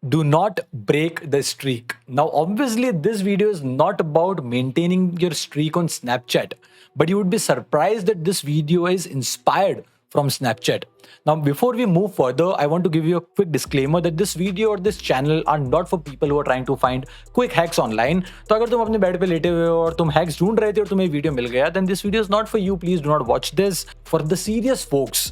Do not break the streak. Now, obviously, this video is not about maintaining your streak on Snapchat, but you would be surprised that this video is inspired from Snapchat. Now, before we move further, I want to give you a quick disclaimer that this video or this channel are not for people who are trying to find quick hacks online. तो अगर तुम अपने bed पे लेटे हुए हो और तुम hacks ढूंढ रहे थे और तुम्हें वीडियो मिल गया, then this video is not for you. Please do not watch this. For the serious folks,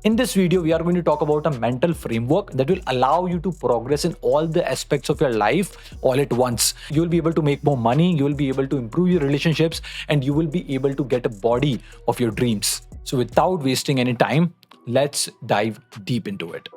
in this video, we are going to talk about a mental framework that will allow you to progress in all the aspects of your life all at once. You will be able to make more money, you will be able to improve your relationships, and you will be able to get a body of your dreams. So without wasting any time, let's dive deep into it.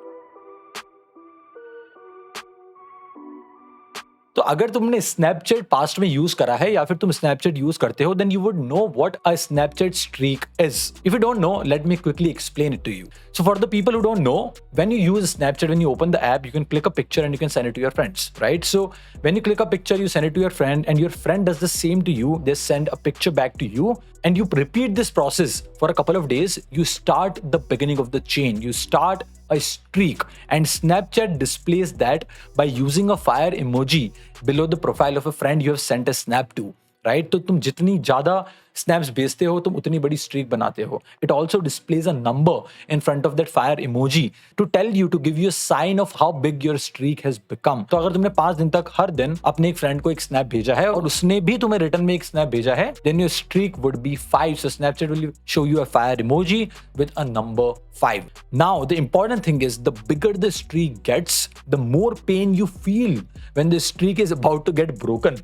तो अगर तुमने Snapchat past में use करा है या फिर तुम Snapchat use करते हो, then you would know what a Snapchat streak is. If you don't know, let me quickly explain it to you. So for the people who don't know, when you use Snapchat, when you open the app, you can click a picture and you can send it to your friends, right? So when you click a picture, you send it to your friend and your friend does the same to you. They send a picture back to you and you repeat this process for a couple of days. You start the beginning of the chain. You start a streak, and Snapchat displays that by using a fire emoji below the profile of a friend you have sent a snap to. Right तो तुम जितनी ज्यादा snaps भेजते हो तुम उतनी बड़ी streak बनाते हो. It also displays a number in front of that fire emoji to tell you, to give you a sign of how big your streak has become. तो अगर तुमने 5 दिन तक हर दिन अपने एक फ्रेंड को एक स्नैप भेजा है और उसने भी तुम्हें रिटर्न में एक स्नैप भेजा है, then your streak would be 5. So Snapchat will show you a fire emoji with a number 5. Now the important thing is the bigger the streak gets, the more pain you feel when the streak is about to get broken.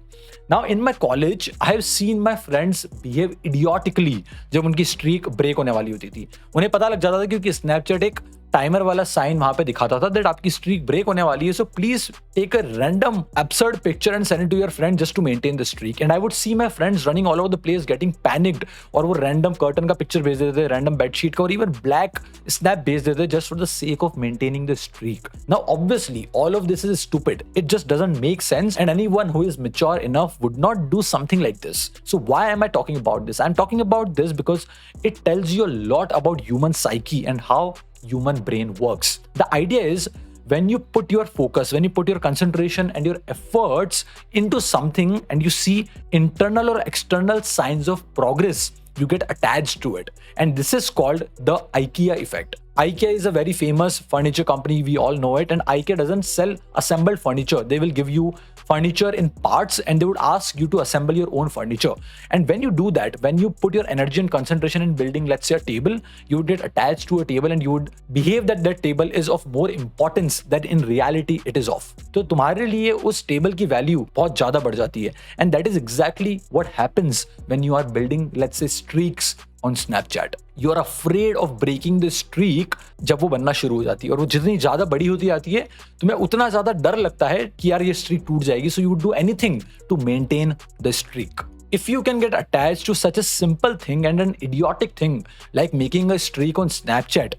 Now in my college, I have seen my friends behave idiotically जब उनकी streak break होने वाली होती थी. उन्हें पता लग जाता था क्योंकि Snapchat एक टाइमर वाला साइन वहां पे दिखाता था दैट आपकी स्ट्रीक ब्रेक होने वाली है, so please take a random absurd picture and send it to your friend just to maintain the streak. And I would see my friends running all over the place getting panicked, और वो random curtain का picture भेज देते थे, random bedsheet का, और even black snap भेज देते just for the sake of maintaining the streak. Now obviously all of this is stupid. It just doesn't make sense and anyone who is mature enough would not do something like this. So why am I talking about this? I am talking about this because it tells you a lot about human psyche and how human brain works. The idea is when you put your focus, when you put your concentration and your efforts into something and you see internal or external signs of progress, you get attached to it. And this is called the Ikea effect. Ikea is a very famous furniture company. We all know it. And Ikea doesn't sell assembled furniture. They will give you furniture in parts and they would ask you to assemble your own furniture. And when you do that, when you put your energy and concentration in building, let's say, a table, you would get attached to a table and you would behave that that table is of more importance than in reality it is of. तो तुम्हारे लिए उस table की value बहुत ज्यादा बढ़ जाती है. And that is exactly what happens when you are building, let's say, streaks on Snapchat. You are afraid of breaking the streak जब वो बनना शुरू हो जाती है, और वो जितनी ज्यादा बड़ी होती जाती है तुम्हें उतना ज्यादा डर लगता है कि यार ये स्ट्रीक टूट जाएगी. So you would do anything to maintain the streak. If you can get attached to such a simple thing and an idiotic thing like making a streak on Snapchat,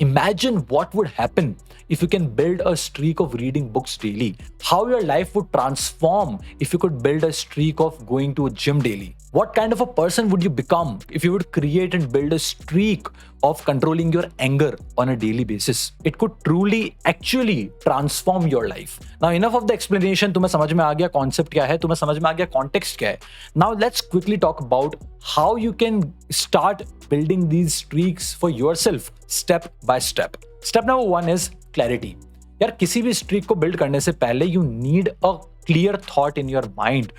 imagine what would happen if you can build a streak of reading books daily. How your life would transform if you could build a streak of going to a gym daily. What kind of a person would you become if you would create and build a streak of controlling your anger on a daily basis? It could truly actually transform your life. Now enough of the explanation. तुम्हें समझ में आ गया concept क्या है, तुम्हें समझ में आ गया context क्या है. Now let's quickly talk about how you can start building these streaks for yourself step by step. Step number 1 is clarity. यार किसी भी स्ट्रीक को बिल्ड करने से पहले you need a clear thought in your mind.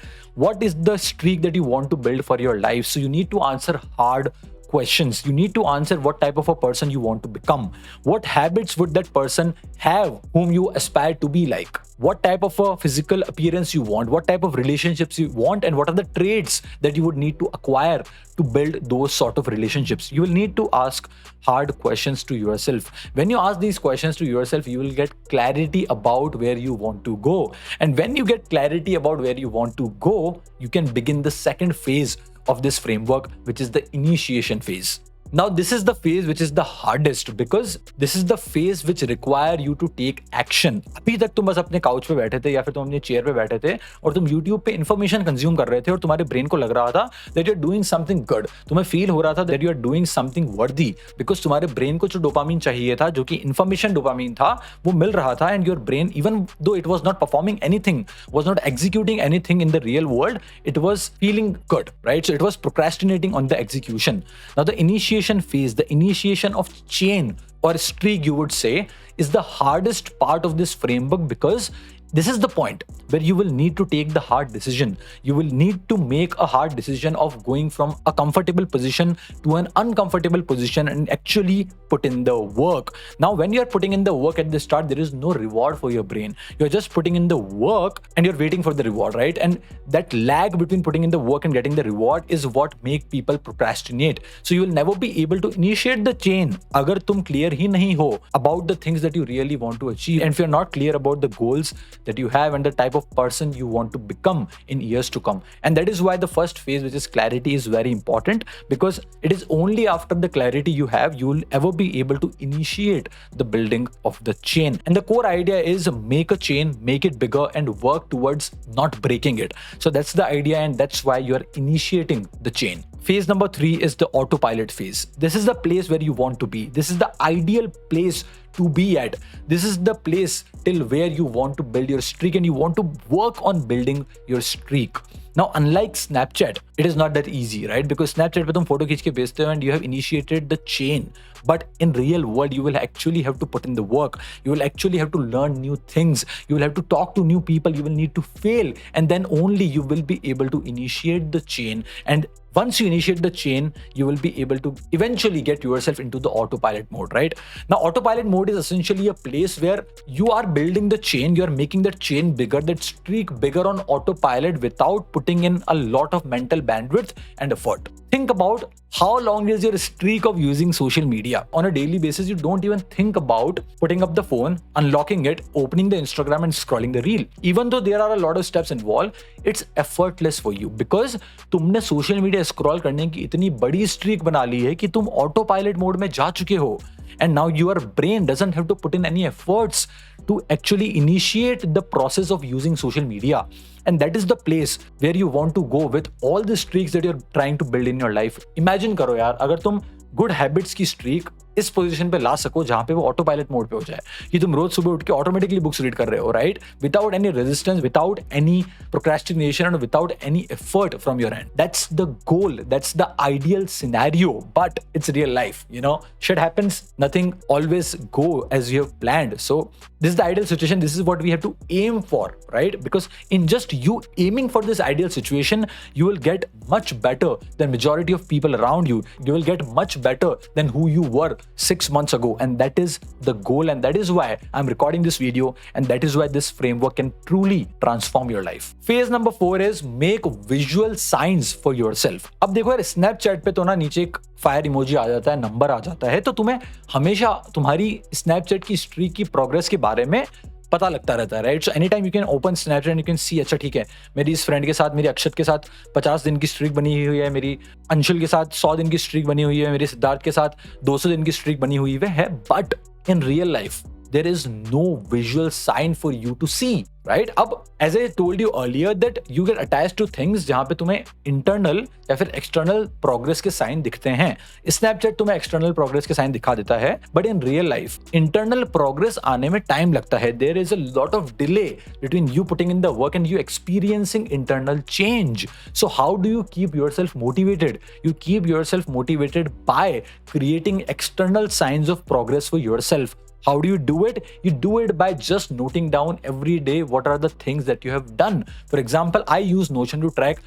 What is the streak that you want to build for your life? So you need to answer hard questions. You need to answer what type of a person you want to become. What habits would that person have whom you aspire to be like? What type of a physical appearance you want? What type of relationships you want? And what are the traits that you would need to acquire to build those sort of relationships? You will need to ask hard questions to yourself. When you ask these questions to yourself, you will get clarity about where you want to go. And when you get clarity about where you want to go, you can begin the second phase of this framework, which is the initiation phase. Now this is the phase which is the hardest because this is the phase which require you to take action. अभी तक तुम बस अपने couch पे बैठे थे या फिर तुम अपने चेयर पे बैठे थे और तुम YouTube पे इंफॉर्मेशन कंज्यूम कर रहे थे और तुम्हारे ब्रेन को लग रहा था that you're doing something good. तुम्हें फील हो रहा था that you're doing something worthy because तुम्हारे ब्रेन को जो डोपामिन चाहिए था, जो कि इंफॉर्मेशन डोपामिन था, वो मिल रहा था and your brain, even though it was not performing anything, was not executing anything in the real world, it was feeling good, right? So it was procrastinating on the execution. Now the initiation phase, the initiation of chain or streak, you would say, is the hardest part of this framework because this is the point where you will need to take the hard decision. You will need to make a hard decision of going from a comfortable position to an uncomfortable position and actually put in the work. Now, when you're putting in the work at the start, there is no reward for your brain. You're just putting in the work and you're waiting for the reward, right? And that lag between putting in the work and getting the reward is what make people procrastinate. So you will never be able to initiate the chain अगर तुम clear ही नहीं हो about the things that you really want to achieve, and if you're not clear about the goals that you have and the type of person you want to become in years to come. And that is why the first phase, which is clarity, is very important, because it is only after the clarity you have, you will ever be able to initiate the building of the chain. And the core idea is make a chain, make it bigger, and work towards not breaking it. So that's the idea, and that's why you are initiating the chain. Phase number 3 is the autopilot phase. This is the place where you want to be. This is the ideal place to be at. This is the place till where you want to build your streak and you want to work on building your streak. Now, unlike Snapchat, it is not that easy, right? Because Snapchat पे तुम photo खींच के भेजते हो and you have initiated the chain. But in real world, you will actually have to put in the work. You will actually have to learn new things. You will have to talk to new people. You will need to fail. And then only you will be able to initiate the chain. And once you initiate the chain, you will be able to eventually get yourself into the autopilot mode, right? Now, autopilot mode is essentially a place where you are building the chain, you are making that chain bigger, that streak bigger on autopilot without putting in a lot of mental bandwidth and effort. Think about how long is your streak of using social media. On a daily basis, you don't even think about putting up the phone, unlocking it, opening the Instagram and scrolling the reel. Even though there are a lot of steps involved, it's effortless for you because तुमने social media scroll करने की इतनी बड़ी streak बना ली है कि तुम autopilot mode में जा चुके हो. And now your brain doesn't have to put in any efforts to actually initiate the process of using social media. And that is the place where you want to go with all the streaks that you're trying to build in your life. Imagine करो यार, अगर तुम good habits की streak इस position पे ला सको जहां पे वो ऑटोपायलट मोड पे हो जाए कि तुम रोज सुबह उठ के ऑटोमेटिकली बुक्स रीड कर रहे हो, right? Without any resistance, without any procrastination and without any effort from your end. That's the goal, that's the ideal scenario, but it's real life, you know. Shit happens, nothing always go as you have planned. So this is the ideal situation. This is what we have to aim for, right? Because in just you aiming for this ideal situation, you will get much better than majority of people around you. You will get much better than who you were 6 months ago. And that is the goal. And that is why I'm recording this video. And that is why this framework can truly transform your life. Phase number 4 is make visual signs for yourself. अब देखो यार, Snapchat पे तो ना नीचे एक fire emoji आ जाता है, नंबर आ जाता है, तो तुम्हें हमेशा तुम्हारी Snapchat की स्ट्रीक की प्रोग्रेस के बारे में पता लगता रहता है, right? So any time you can open Snapchat and you can see, अच्छा ठीक है, मेरी इस फ्रेंड के साथ, मेरी अक्षत के साथ 50 दिन की स्ट्रीक बनी हुई है, मेरी अंशुल के साथ 100 दिन की स्ट्रीक बनी हुई है, मेरे सिद्धार्थ के साथ 200 दिन की स्ट्रीक बनी हुई है. But in real life there is no visual sign for you to see, right? अब as I told you earlier that you get attached to things जहाँ पे तुम्हें internal या फिर external progress के sign दिखते हैं. Snapchat तुम्हें external progress के sign दिखा देता है, but in real life internal progress आने में time लगता है. There is a lot of delay between you putting in the work and you experiencing internal change. So how do you keep yourself motivated? You keep yourself motivated by creating external signs of progress for yourself. How do you do it? You do it by just noting down every day what are the things that you have done. For example, I use Notion to track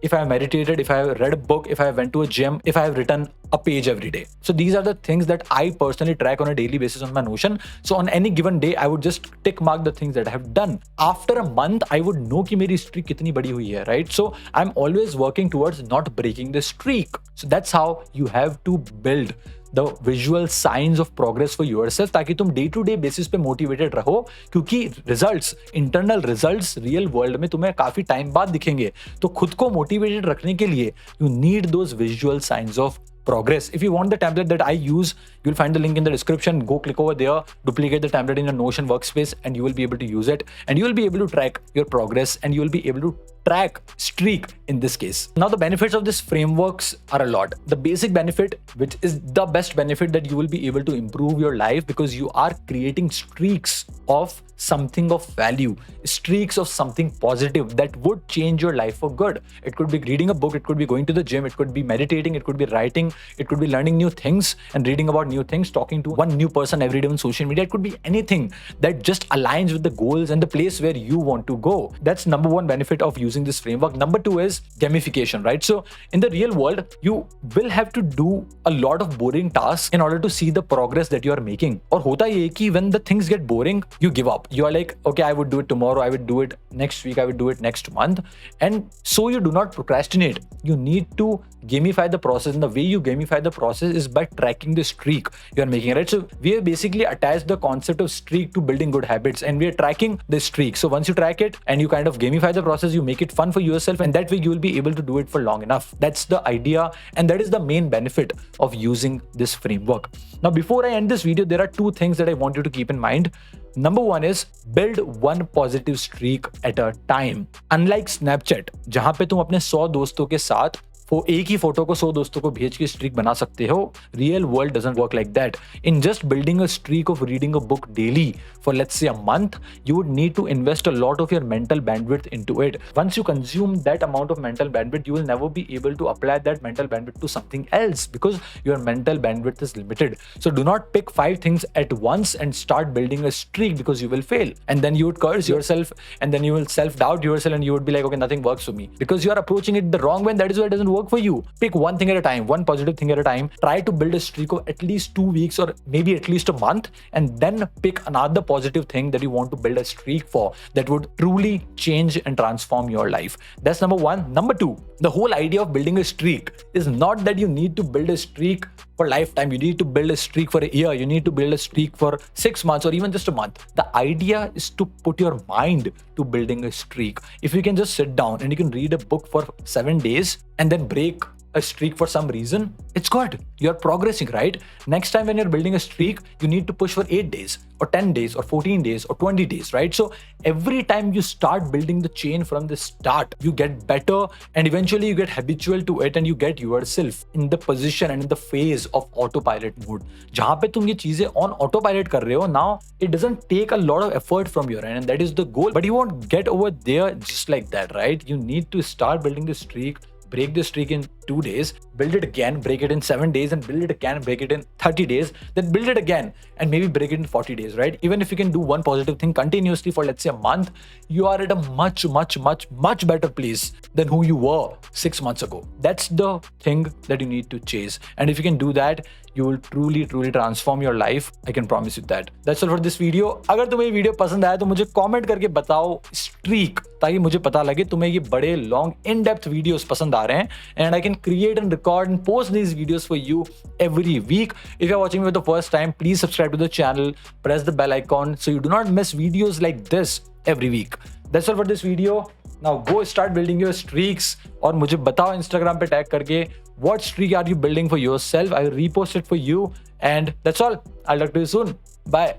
if I have meditated, if I have read a book, if I went to a gym, if I have written a page every day. So these are the things that I personally track on a daily basis on my Notion. So on any given day, I would just tick mark the things that I have done. After a month, I would know कि मेरी streak कितनी बड़ी हुई है, right? So I'm always working towards not breaking the streak. So that's how you have to build the visual signs of progress for yourself, ताकि तुम day to day basis पे motivated रहो, क्योंकि results, internal results real world में तुम्हें काफी time बाद दिखेंगे. तो खुद को मोटिवेटेड रखने के लिए you need those visual science of progress. If you want the template that I use, you'll find the link in the description. Go click over there, duplicate the template in your Notion workspace, and you will be able to use it, and you will be able to track your progress, and you will be able to track streak in this case. Now the benefits of this frameworks are a lot. The basic benefit, which is the best benefit, that you will be able to improve your life because you are creating streaks of something of value, streaks of something positive that would change your life for good. It could be reading a book, it could be going to the gym, it could be meditating, it could be writing, it could be learning new things and reading about new things, talking to one new person every day on social media. It could be anything that just aligns with the goals and the place where you want to go. That's number one benefit of using this framework. Number two is gamification, right? So in the real world, you will have to do a lot of boring tasks in order to see the progress that you are making. Or hota ye ki when the things get boring, you give up. You are like, okay, I would do it tomorrow, I would do it next week, I would do it next month. And so you do not procrastinate. You need to gamify the process, and the way you gamify the process is by tracking the streak you are making, right? So we have basically attached the concept of streak to building good habits, and we are tracking the streak. So once you track it and you kind of gamify the process, you make it fun for yourself, and that way you will be able to do it for long enough. That's the idea, and that is the main benefit of using this framework. Now before I end this video, there are two things that I want you to keep in mind. Number one is build one positive streak at a time. Unlike Snapchat, जहां पे तुम अपने 100 दोस्तों के साथ एक ही photo को 100 दोस्तों को भेज के स्ट्रीक बना सकते हो, real world doesn't work like that. In just building a streak of reading a book daily for let's say a month, you would need to invest a lot of your mental bandwidth into it. Once you consume that amount of mental bandwidth, you will never be able to apply that mental bandwidth to something else because your mental bandwidth is limited. So do not pick 5 things at once and start building a streak because you will fail. And then you would curse yourself, and then you will self-doubt yourself, and you would be like, okay, nothing works for me because you are approaching it the wrong way, and that is why it doesn't work for you. Pick one thing at a time, one positive thing at a time. Try to build a streak of at least 2 weeks or maybe at least a month, and then pick another positive thing that you want to build a streak for that would truly change and transform your life. That's number one. Number two, the whole idea of building a streak is not that you need to build a streak for lifetime. You need to build a streak for a year. You need to build a streak for 6 months or even just a month. The idea is to put your mind to building a streak. If you can just sit down and you can read a book for 7 days and then break a streak for some reason, it's good. You're progressing, right? Next time when you're building a streak, you need to push for 8 days or 10 days or 14 days or 20 days, right? So every time you start building the chain from the start, you get better, and eventually you get habitual to it, and you get yourself in the position and in the phase of autopilot mode. जहाँ पे तुम ये चीजें on autopilot कर रहे हो, now it doesn't take a lot of effort from your end, and that is the goal. But you won't get over there just like that, right? You need to start building the streak, break the streak in 2 days, build it again, break it in 7 days, and build it again, break it in 30 days, then build it again and maybe break it in 40 days, right? Even if you can do one positive thing continuously for let's say a month, you are at a much better place than who you were 6 months ago. That's the thing that you need to chase. And if you can do that, you will truly transform your life. I can promise you that. That's all for this video. अगर तुम्हें ये video पसंद आया तो मुझे comment करके बताओ streak, ताकि मुझे पता लगे तुम्हें ये बड़े लॉन्ग इन डेप्थ वीडियोस पसंद आ रहे हैं, and I can create and record and post these videos for you every week. If you're watching me for the first time, please subscribe to the channel, press the bell icon so you do not miss videos like this every week. That's all for this video. Now go start building your streaks, और मुझे बताओ Instagram पे tag करके what streak are you building for yourself. I will repost it for you, and that's all. I'll talk to you soon. Bye.